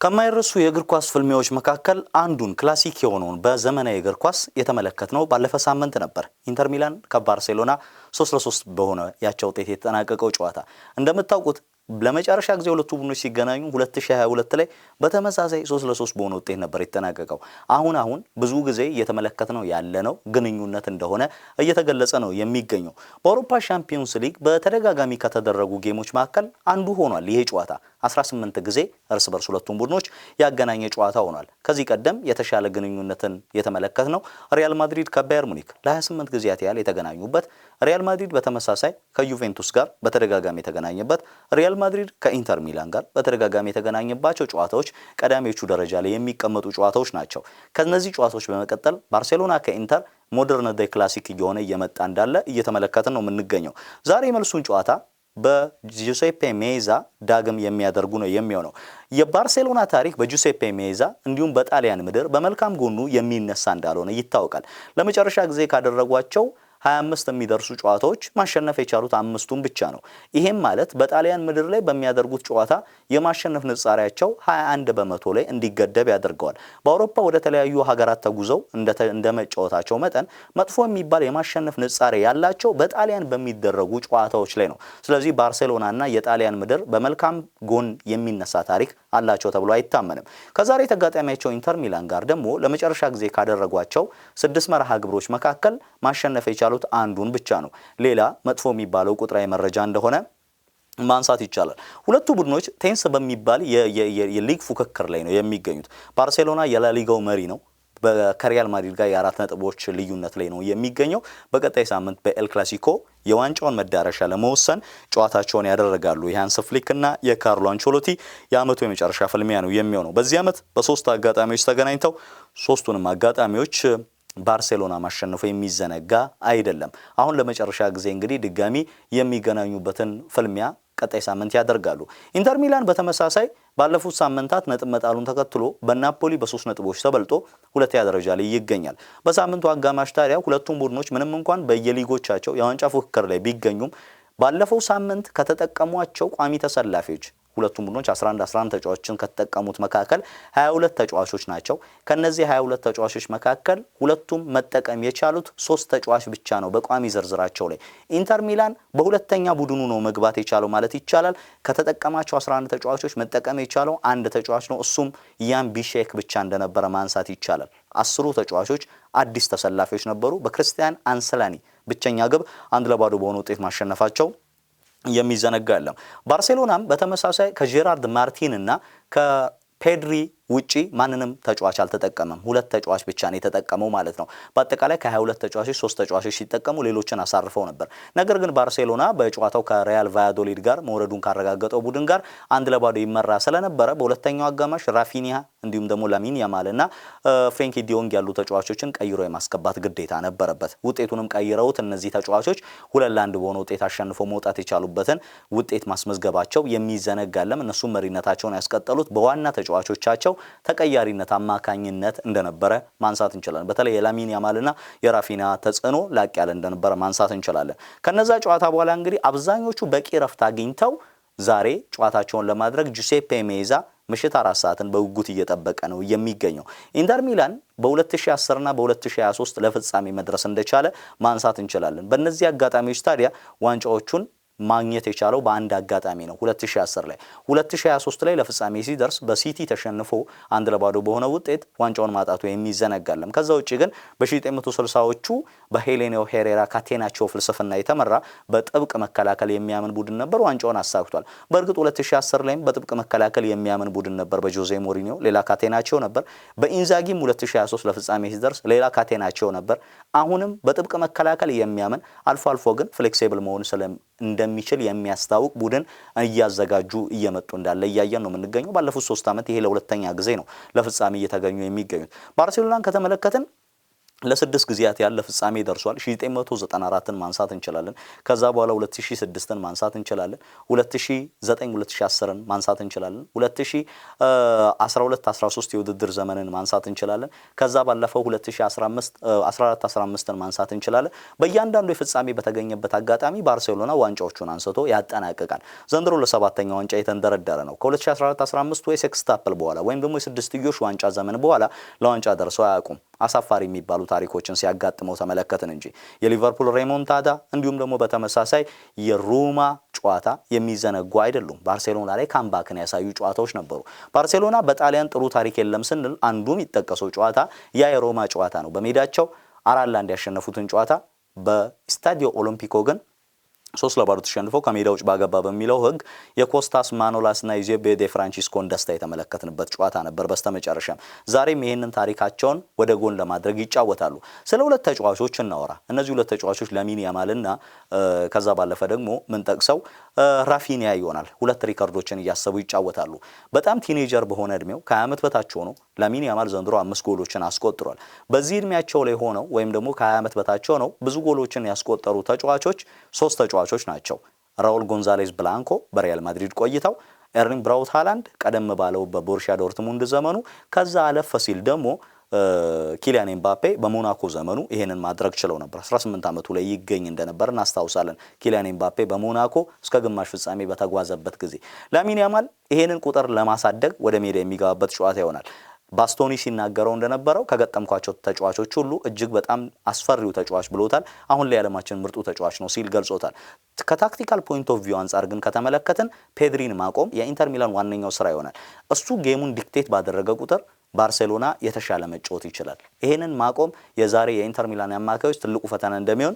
ከማይረሱ የእግር ኳስ ፍልሚያዎች መካከል አንዱን ክላሲክ የሆነውን በዘመናዊ እግር ኳስ የተመለከትነው ባለፈ ሳምንት ነበር። ኢንተር ሚላን ከባርሴሎና 3-3 በሆነ ያቻ ውጤት የተጠናቀቀው ጨዋታ እንደምታውቁት ለመጨረሻ ጊዜ ሁለቱ ቡድኖች ሲገናኙ 2022 ላይ በተመሳሳይ 3-3 በሆነ ውጤት ነበር የተጠናቀቀው። አሁን ብዙ ጊዜ እየተመለከትነው ያለነው ግንኙነት እንደሆነ እየተገለጸ ነው የሚገኘው። በአውሮፓ ሻምፒዮንስ ሊግ በተደጋጋሚ ከተደረጉ ጌሞች መካከል አንዱ ሆኗል። ይሄ ጨዋታ 18 ጊዜ እርስ በርስ ሁለቱም ቡድኖች ያገናኘ ጨዋታ ሆኗል። ከዚህ ቀደም የተሻለ ግንኙነትን የተመለከትነው ሪያል ማድሪድ ከባየር ሙኒክ ለ28 ጊዜያት ያህል የተገናኙበት፣ ሪያል ማድሪድ በተመሳሳይ ከዩቬንቱስ ጋር በተደጋጋሚ የተገናኘበት፣ ሪያል ማድሪድ ከኢንተር ሚላን ጋር በተደጋጋሚ የተገናኘባቸው ጨዋታዎች ቀዳሚዎቹ ደረጃ ላይ የሚቀመጡ ጨዋታዎች ናቸው። ከነዚህ ጨዋታዎች በመቀጠል ባርሴሎና ከኢንተር ሞደርን ዴ ክላሲክ እየሆነ እየመጣ እንዳለ እየተመለከትን ነው የምንገኘው። ዛሬ መልሱን ጨዋታ በጁሴፔ ሜዛ ዳግም የሚያደርጉ ነው የሚሆነው። የባርሴሎና ታሪክ በጁሴፔ ሜዛ እንዲሁም በጣሊያን ምድር በመልካም ጎኑ የሚነሳ እንዳልሆነ ይታወቃል። ለመጨረሻ ጊዜ ካደረጓቸው 25 የሚደርሱ ጨዋታዎች ማሸነፍ የቻሉት 5ቱን ብቻ ነው። ይሄም ማለት በጣሊያን ምድር ላይ በሚያደርጉት ጨዋታ የማሸነፍ ንጻሬያቸው 21 በመቶ ላይ እንዲገደብ ያደርገዋል። በአውሮፓ ወደ ተለያዩ ሀገራት ተጉዘው እንደመጫወታቸው መጠን መጥፎ የሚባል የማሸነፍ ንጻሬ ያላቸው በጣሊያን በሚደረጉ ጨዋታዎች ላይ ነው። ስለዚህ ባርሴሎናና የጣሊያን ምድር በመልካም ጎን የሚነሳ ታሪክ አላቸው ተብሎ አይታመንም። ከዛሬ ተጋጣሚያቸው ኢንተር ሚላን ጋር ደግሞ ለመጨረሻ ጊዜ ካደረጓቸው 6 መርሃ ግብሮች መካከል ማሸነፍ የቻሉት አንዱን ብቻ ነው። ሌላ መጥፎ የሚባለው ቁጥራዊ መረጃ እንደሆነ ማንሳት ይቻላል። ሁለቱ ቡድኖች ቴንስ በሚባል የሊግ ፉክክር ላይ ነው የሚገኙት። ባርሴሎና የላሊጋው መሪ ነው። ከሪያል ማድሪድ ጋር የ4 ነጥቦች ልዩነት ላይ ነው የሚገኘው። በቀጣይ ሳምንት በኤል ክላሲኮ የዋንጫውን መዳረሻ ለመወሰን ጨዋታቸውን ያደርጋሉ። የሃንስ ፍሊክ እና የካርሎ አንቸሎቲ የአመቱ የመጨረሻ ፍልሚያ ነው የሚሆነው። በዚህ አመት በ3 አጋጣሚዎች ተገናኝተው 3ቱንም አጋጣሚዎች ባርሴሎና ማሸነፉ የሚዘነጋ አይደለም። አሁን ለመጨረሻ ጊዜ እንግዲህ ድጋሚ የሚገናኙበትን ፍልሚያ ቀጣይ ሳምንት ያደርጋሉ። ኢንተር ሚላን በተመሳሳይ ባለፉት ሳምንታት ነጥብ መጣሉን ተከትሎ በናፖሊ በ3 ነጥቦች ተበልጦ ሁለተኛ ደረጃ ላይ ይገኛል። በሳምንቱ አጋማሽ ታዲያ ሁለቱም ቡድኖች ምንም እንኳን በየሊጎቻቸው የዋንጫ ፉክክር ላይ ቢገኙም ባለፈው ሳምንት ከተጠቀሟቸው ቋሚ ተሰላፊዎች ሁለቱም ቡድኖች 11 ተጫዋቾችን ከተጠቀሙት መካከል 22 ተጫዋቾች ናቸው። ከነዚህ 22 ተጫዋቾች መካከል ሁለቱም መጠቀም የቻሉት 3 ተጫዋች ብቻ ነው በቋሚ ዝርዝራቸው ላይ። ኢንተር ሚላን በሁለተኛ ቡድኑ ነው መግባት የቻለው ማለት ይቻላል። ከተጠቀማቸው 11 ተጫዋቾች መጠቀም የቻለው አንድ ተጫዋች ነው። እሱም ያን ቢሼክ ብቻ እንደነበረ ማንሳት ይቻላል። 10 ተጫዋቾች አዲስ ተሰላፊዎች ነበሩ። በክርስቲያን አንሰላኒ ብቸኛ ግብ 1-0 በሆነ ውጤት ማሸነፋቸው የሚዘነጋ አይደለም። ባርሴሎናም በተመሳሳይ ከጄራርድ ማርቲን እና ከፔድሪ ውጪ ማንንም ተጫዋች አልተጠቀመም። 2 ተጫዋች ብቻ ነው የተጠቀመው ማለት ነው። በአጠቃላይ ከ22 ተጫዋቾች 3 ተጫዋቾች ሲጠቀሙ ሌሎችን አሳርፈው ነበር። ነገር ግን ባርሴሎና በጨዋታው ከሪያል ቫያዶሊድ ጋር መውረዱን ካረጋገጠው ቡድን ጋር 1-0 ይመራ ስለነበረ በሁለተኛው አጋማሽ ራፊኒያ እንዲሁም ደግሞ ላሚን ያማልና ፍሬንኪ ዲዮንግ ያሉ ተጫዋቾችን ቀይሮ የማስገባት ግዴታ ነበረበት። ውጤቱንም ቀይረውት እነዚህ ተጫዋቾች 2-1 በሆነ ውጤት አሸንፈው መውጣት የቻሉበትን ውጤት ማስመዝገባቸው የሚዘነጋለም። እነሱ መሪነታቸውን ያስቀጠሉት በዋና ተጫዋቾቻቸው ተቀያሪነት አማካኝነት እንደነበረ ማንሳት እንችላለን። በተለይ የላሚን ያማልና የራፊኒያ ተጽዕኖ ላቅ ያለ እንደነበረ ማንሳት እንችላለን። ከነዛ ጨዋታ በኋላ እንግዲህ አብዛኞቹ በቂ ረፍት አግኝተው ዛሬ ጨዋታቸውን ለማድረግ ጁሴፔ ሜዛ ምሽት 4 ሰዓትን በጉጉት እየጠበቀ ነው የሚገኘው። ኢንተር ሚላን በ2010 እና በ2023 ለፍጻሜ መድረስ እንደቻለ ማንሳት እንችላለን። በእነዚህ አጋጣሚዎች ታዲያ ዋንጫዎቹን ማግኘት የቻለው በአንድ አጋጣሚ ነው። 2010 ላይ 2023 ላይ ለፍጻሜ ሲደርስ በሲቲ ተሸንፎ 1-0 በሆነ ውጤት ዋንጫውን ማጣቱ የሚዘነጋለም። ከዛ ውጪ ግን በ1960ዎቹ በሄሌኒዮ ሄሬራ ካቴናቸው ፍልስፍና የተመራ በጥብቅ መከላከል የሚያምን ቡድን ነበር። ዋንጫውን አሳክቷል። በእርግጥ 2010 ላይም በጥብቅ መከላከል የሚያምን ቡድን ነበር በጆዜ ሞሪኒዮ፣ ሌላ ካቴናቸው ነበር። በኢንዛጊም 2023 ለፍጻሜ ሲደርስ ሌላ ካቴናቸው ነበር። አሁንም በጥብቅ መከላከል የሚያምን አልፎ አልፎ ግን ፍሌክሲብል መሆን እንደሚችል የሚያስታውቅ ቡድን እያዘጋጁ እየመጡ እንዳለ እያየን ነው የምንገኘው። ባለፉት 3 ዓመት ይሄ ለሁለተኛ ጊዜ ነው ለፍጻሜ እየተገኙ የሚገኙት። ባርሴሎናን ከተመለከትን ለስድስት ጊዜያት ያለ ፍጻሜ ደርሷል። 1994ን ማንሳት እንችላለን። ከዛ በኋላ 2006ን ማንሳት እንችላለን። 2009 2010ን ማንሳት እንችላለን። 2012 13 የውድድር ዘመንን ማንሳት እንችላለን። ከዛ ባለፈው 2015 14 15ን ማንሳት እንችላለን። በእያንዳንዱ የፍጻሜ በተገኘበት አጋጣሚ ባርሴሎና ዋንጫዎቹን አንስቶ ያጠናቅቃል። ዘንድሮ ለሰባተኛ ዋንጫ የተንደረደረ ነው። ከ2014 15 ወይ ሴክስታፕል በኋላ ወይም ደግሞ የስድስትዮሽ ዋንጫ ዘመን በኋላ ለዋንጫ ደርሰው አያውቁም። አሳፋሪ የሚባሉ ታሪኮችን ሲያጋጥመው ተመለከትን እንጂ የሊቨርፑል ሬሞንታዳ እንዲሁም ደግሞ በተመሳሳይ የሮማ ጨዋታ የሚዘነጉ አይደሉም። ባርሴሎና ላይ ካምባክን ያሳዩ ጨዋታዎች ነበሩ። ባርሴሎና በጣሊያን ጥሩ ታሪክ የለም ስንል አንዱ የሚጠቀሰው ጨዋታ ያ የሮማ ጨዋታ ነው። በሜዳቸው 4-1 ያሸነፉትን ጨዋታ በስታዲዮ ኦሎምፒኮ ግን 3-0 ተሸንፈው ከሜዳ ውጭ ባገባ በሚለው ህግ የኮስታስ ማኖላስና ዩዜቤ ዴ ፍራንቺስኮን ደስታ የተመለከትንበት ጨዋታ ነበር። በስተመጨረሻም ዛሬም ይሄንን ታሪካቸውን ወደ ጎን ለማድረግ ይጫወታሉ። ስለ ሁለት ተጫዋቾች እናወራ። እነዚህ ሁለት ተጫዋቾች ላሚን ያማልና ከዛ ባለፈ ደግሞ ምን ጠቅሰው ራፊኒያ ይሆናል። ሁለት ሪከርዶችን እያሰቡ ይጫወታሉ። በጣም ቲኔጀር በሆነ እድሜው ከ20 ዓመት በታች ሆኖ ላሚን ያማል ዘንድሮ 5 ጎሎችን አስቆጥሯል። በዚህ እድሜያቸው ላይ ሆነው ወይም ደግሞ ከ20 ዓመት በታች ሆነው ብዙ ጎሎችን ያስቆጠሩ ተጫዋቾች 3 ተጫዋቾች ናቸው። ራውል ጎንዛሌዝ ብላንኮ በሪያል ማድሪድ ቆይተው፣ ኤርሊንግ ብራውት ሃላንድ ቀደም ባለው በቦሩሲያ ዶርትሙንድ ዘመኑ፣ ከዛ አለፈ ሲል ደግሞ ኪሊያን ኤምባፔ በሞናኮ ዘመኑ ይሄንን ማድረግ ችለው ነበር። 18 ዓመቱ ላይ ይገኝ እንደነበር እናስታውሳለን። ኪሊያን ኤምባፔ በሞናኮ እስከ ግማሽ ፍጻሜ በተጓዘበት ጊዜ ላሚን ያማል ይሄንን ቁጥር ለማሳደግ ወደ ሜዳ የሚገባበት ጨዋታ ይሆናል። ባስቶኒ ሲናገረው እንደነበረው ከገጠምኳቸው ተጫዋቾች ሁሉ እጅግ በጣም አስፈሪው ተጫዋች ብሎታል። አሁን ላይ ዓለማችን ምርጡ ተጫዋች ነው ሲል ገልጾታል። ከታክቲካል ፖይንት ኦፍ ቪው አንጻር ግን ከተመለከትን ፔድሪን ማቆም የኢንተር ሚላን ዋነኛው ስራ ይሆናል። እሱ ጌሙን ዲክቴት ባደረገ ቁጥር ባርሴሎና የተሻለ መጫወት ይችላል። ይሄንን ማቆም የዛሬ የኢንተር ሚላን አማካዮች ትልቁ ፈተና እንደሚሆን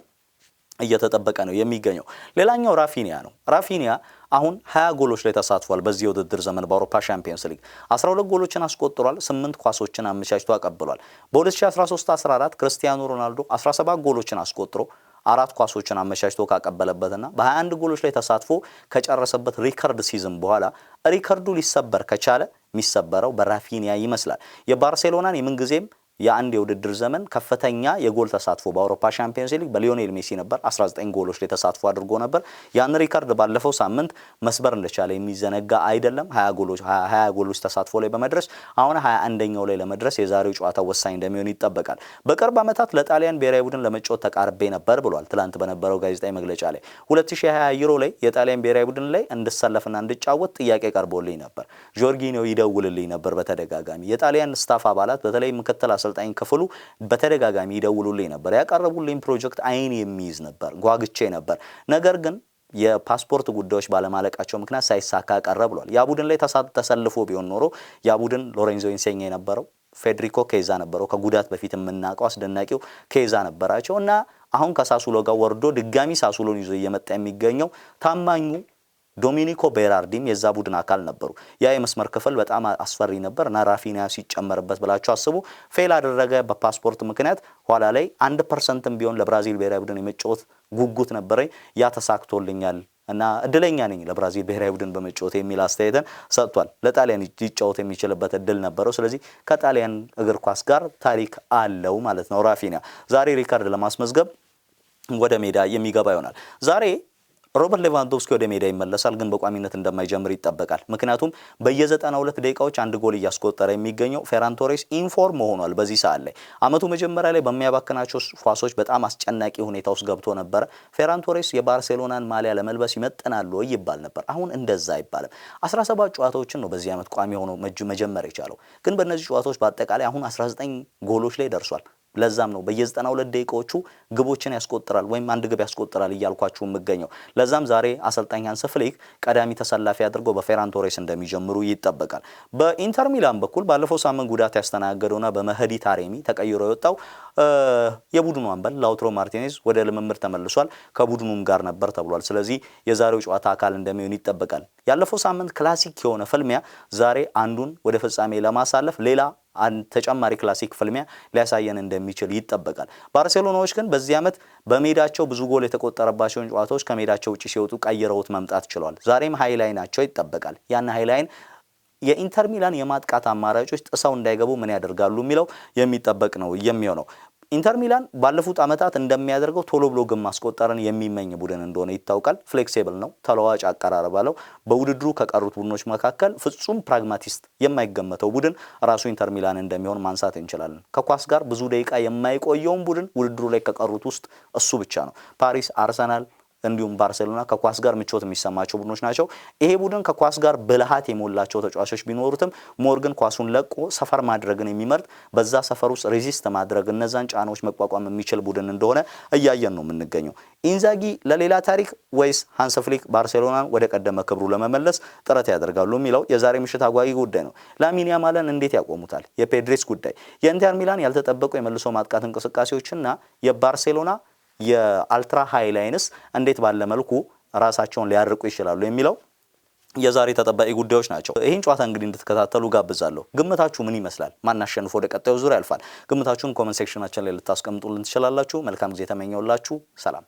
እየተጠበቀ ነው የሚገኘው። ሌላኛው ራፊኒያ ነው። ራፊኒያ አሁን 20 ጎሎች ላይ ተሳትፏል። በዚህ የውድድር ዘመን በአውሮፓ ቻምፒየንስ ሊግ 12 ጎሎችን አስቆጥሯል። 8 ኳሶችን አመቻችቶ አቀብሏል። በ2013-14 ክርስቲያኖ ሮናልዶ 17 ጎሎችን አስቆጥሮ 4 ኳሶችን አመቻችቶ ካቀበለበትና በ21 ጎሎች ላይ ተሳትፎ ከጨረሰበት ሪከርድ ሲዝን በኋላ ሪከርዱ ሊሰበር ከቻለ የሚሰበረው በራፊኒያ ይመስላል። የባርሴሎናን የምንጊዜም የአንድ የውድድር ዘመን ከፍተኛ የጎል ተሳትፎ በአውሮፓ ቻምፒየንስ ሊግ በሊዮኔል ሜሲ ነበር። 19 ጎሎች ላይ ተሳትፎ አድርጎ ነበር። ያን ሪከርድ ባለፈው ሳምንት መስበር እንደቻለ የሚዘነጋ አይደለም። 20 ጎሎች ተሳትፎ ላይ በመድረስ አሁን 21ኛው ላይ ለመድረስ የዛሬው ጨዋታ ወሳኝ እንደሚሆን ይጠበቃል። በቅርብ ዓመታት ለጣሊያን ብሔራዊ ቡድን ለመጫወት ተቃርቤ ነበር ብሏል። ትላንት በነበረው ጋዜጣዊ መግለጫ ላይ 2020 ዩሮ ላይ የጣሊያን ብሔራዊ ቡድን ላይ እንድሰለፍና እንድጫወት ጥያቄ ቀርቦልኝ ነበር። ጆርጊኒዮ ይደውልልኝ ነበር በተደጋጋሚ። የጣሊያን ስታፍ አባላት በተለይ ምክትል አሰልጣኝ ክፍሉ በተደጋጋሚ ይደውሉልኝ ነበር። ያቀረቡልኝ ፕሮጀክት አይን የሚይዝ ነበር። ጓግቼ ነበር። ነገር ግን የፓስፖርት ጉዳዮች ባለማለቃቸው ምክንያት ሳይሳካ ቀረ ብሏል። ያ ቡድን ላይ ተሰልፎ ቢሆን ኖሮ ያ ቡድን ሎሬንዞ ኢንሴgne የነበረው ፌዴሪኮ ኬዛ ነበረው። ከጉዳት በፊት የምናውቀው አስደናቂው ኬዛ ነበራቸው እና አሁን ከሳሱሎ ጋር ወርዶ ድጋሚ ሳሱሎን ይዞ እየመጣ የሚገኘው ታማኙ ዶሚኒኮ ቤራርዲም የዛ ቡድን አካል ነበሩ። ያ የመስመር ክፍል በጣም አስፈሪ ነበር እና ራፊኒያ ሲጨመርበት ብላችሁ አስቡ። ፌል አደረገ በፓስፖርት ምክንያት። ኋላ ላይ 1% ቢሆን ለብራዚል ብሔራዊ ቡድን የመጫወት ጉጉት ነበረኝ። ያ ተሳክቶልኛል እና እድለኛ ነኝ ለብራዚል ብሔራዊ ቡድን በመጫወት የሚል አስተያየትን ሰጥቷል። ለጣሊያን ሊጫወት የሚችልበት እድል ነበረው። ስለዚህ ከጣሊያን እግር ኳስ ጋር ታሪክ አለው ማለት ነው። ራፊኒያ ዛሬ ሪካርድ ለማስመዝገብ ወደ ሜዳ የሚገባ ይሆናል። ዛሬ ሮበርት ሌቫንዶቭስኪ ወደ ሜዳ ይመለሳል፣ ግን በቋሚነት እንደማይጀምር ይጠበቃል። ምክንያቱም በየ92 ደቂቃዎች አንድ ጎል እያስቆጠረ የሚገኘው ፌራን ቶሬስ ኢንፎርም ሆኗል። በዚህ ሰዓት ላይ አመቱ መጀመሪያ ላይ በሚያባክናቸው ኳሶች በጣም አስጨናቂ ሁኔታ ውስጥ ገብቶ ነበር። ፌራን ቶሬስ የባርሴሎናን ማሊያ ለመልበስ ይመጥናል ወይ ይባል ነበር። አሁን እንደዛ አይባልም። 17 ጨዋታዎችን ነው በዚህ አመት ቋሚ ሆኖ መጀመር የቻለው፣ ግን በእነዚህ ጨዋታዎች በአጠቃላይ አሁን 19 ጎሎች ላይ ደርሷል። ለዛም ነው በየ92 ደቂቃዎቹ ግቦችን ያስቆጥራል ወይም አንድ ግብ ያስቆጥራል እያልኳችሁ የምገኘው። ለዛም ዛሬ አሰልጣኝ ሃንስ ፍሊክ ቀዳሚ ተሰላፊ አድርገው በፌራን ቶሬስ እንደሚጀምሩ ይጠበቃል። በኢንተር ሚላን በኩል ባለፈው ሳምንት ጉዳት ያስተናገደውና በመህዲ ታሬሚ ተቀይሮ የወጣው የቡድኑ አምበል ላውትሮ ማርቲኔዝ ወደ ልምምድ ተመልሷል። ከቡድኑም ጋር ነበር ተብሏል። ስለዚህ የዛሬው ጨዋታ አካል እንደሚሆን ይጠበቃል። ያለፈው ሳምንት ክላሲክ የሆነ ፍልሚያ ዛሬ አንዱን ወደ ፍጻሜ ለማሳለፍ ሌላ ተጨማሪ ክላሲክ ፍልሚያ ሊያሳየን እንደሚችል ይጠበቃል። ባርሴሎናዎች ግን በዚህ አመት በሜዳቸው ብዙ ጎል የተቆጠረባቸውን ጨዋታዎች ከሜዳቸው ውጪ ሲወጡ ቀይረውት መምጣት ችለዋል። ዛሬም ሃይላይናቸው ይጠበቃል። ያን ሃይላይን የኢንተር ሚላን የማጥቃት አማራጮች ጥሰው እንዳይገቡ ምን ያደርጋሉ የሚለው የሚጠበቅ ነው የሚሆነው። ኢንተር ሚላን ባለፉት ዓመታት እንደሚያደርገው ቶሎ ብሎ ግን ማስቆጠርን የሚመኝ ቡድን እንደሆነ ይታወቃል። ፍሌክሲብል ነው፣ ተለዋጭ አቀራረብ አለው። በውድድሩ ከቀሩት ቡድኖች መካከል ፍጹም ፕራግማቲስት የማይገመተው ቡድን ራሱ ኢንተር ሚላን እንደሚሆን ማንሳት እንችላለን። ከኳስ ጋር ብዙ ደቂቃ የማይቆየውን ቡድን ውድድሩ ላይ ከቀሩት ውስጥ እሱ ብቻ ነው። ፓሪስ፣ አርሰናል እንዲሁም ባርሴሎና ከኳስ ጋር ምቾት የሚሰማቸው ቡድኖች ናቸው። ይሄ ቡድን ከኳስ ጋር ብልሃት የሞላቸው ተጫዋቾች ቢኖሩትም ሞርገን ኳሱን ለቆ ሰፈር ማድረግን የሚመርጥ በዛ ሰፈር ውስጥ ሬዚስት ማድረግ እነዛን ጫናዎች መቋቋም የሚችል ቡድን እንደሆነ እያየን ነው የምንገኘው። ኢንዛጊ ለሌላ ታሪክ ወይስ ሃንስ ፍሊክ ባርሴሎናን ወደ ቀደመ ክብሩ ለመመለስ ጥረት ያደርጋሉ የሚለው የዛሬ ምሽት አጓጊ ጉዳይ ነው። ላሚን ያማልን እንዴት ያቆሙታል? የፔድሪስ ጉዳይ፣ የኢንተር ሚላን ያልተጠበቁ የመልሶ ማጥቃት እንቅስቃሴዎችና የባርሴሎና የአልትራ ሃይላይንስ እንዴት ባለ መልኩ ራሳቸውን ሊያርቁ ይችላሉ የሚለው የዛሬ ተጠባቂ ጉዳዮች ናቸው። ይህን ጨዋታ እንግዲህ እንድትከታተሉ ጋብዛለሁ። ግምታችሁ ምን ይመስላል? ማን አሸንፎ ወደ ቀጣዩ ዙር ያልፋል? ግምታችሁን ኮሜንት ሴክሽናችን ላይ ልታስቀምጡልን ትችላላችሁ። መልካም ጊዜ ተመኘውላችሁ። ሰላም።